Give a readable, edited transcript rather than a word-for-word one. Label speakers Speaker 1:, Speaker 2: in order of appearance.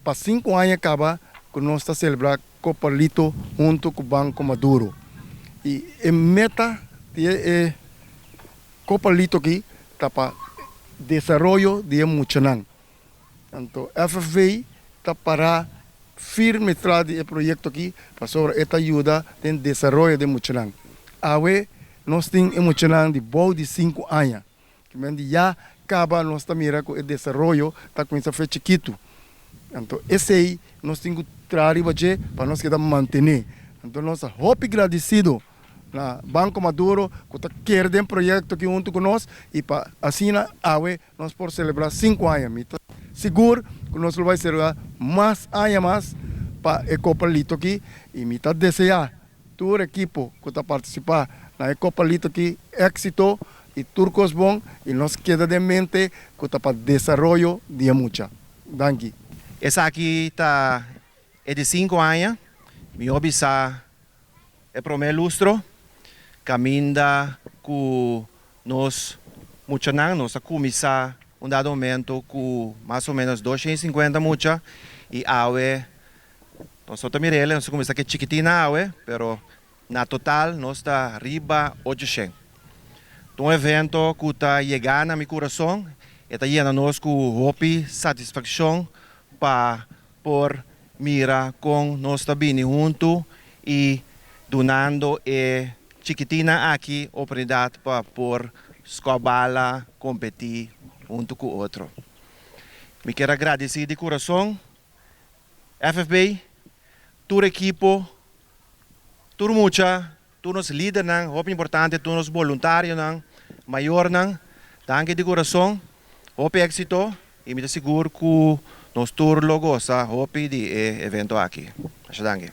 Speaker 1: para 5 anos acaba que nós está celebrar Copa Lito junto com o Banco Maduro. E a meta é Copa Lito aqui está para desenvolvimento de Muchanang. Então, a FFV está para firme atrás do projeto aqui para sobre esta ajuda no desenvolvimento de Muchanang. Agora, nós temos Muchanang de boa de 5 anos. Que já acaba nós está mirando com o desenvolvimento, está com essa fé chiquito. Então, esse aí nós temos que trabalhar para nós querer manter. Então, nós somos muito agradecidos na Banco Maduro que está querendo um projeto aqui junto conosco e para assim nós podemos celebrar 5 anos. Seguro que nós vamos celebrar mais anos para a Copa Lito aqui e me desejar todo o equipe que está participando na Copa Lito aqui éxito e turcos bom e nós queda de mente que está para desenvolvimento de mucha. Danke.
Speaker 2: Essa aqui é de 5 anos. Me obisa é primeiro lustro. Caminha com nós Muchanang, nós começar dado momento com mais ou menos 250 mucha e awe nós só mirele, nós começar que chiquitina awe, pero na total nós está arriba 800. Um evento que está chegando a meu coração, está llena nós com hope, satisfação para por mira com nós está bem junto e donando chiquitina aqui oportunidade para por escobala competir junto com o outro. Me quero agradecer de coração, FFB, todo equipo, todo mucha, todos os líderes, muito importante, todos os voluntários, maior, danke de coração, muito éxito e me asseguro que nós todos gosta, muito de evento aqui. Danke.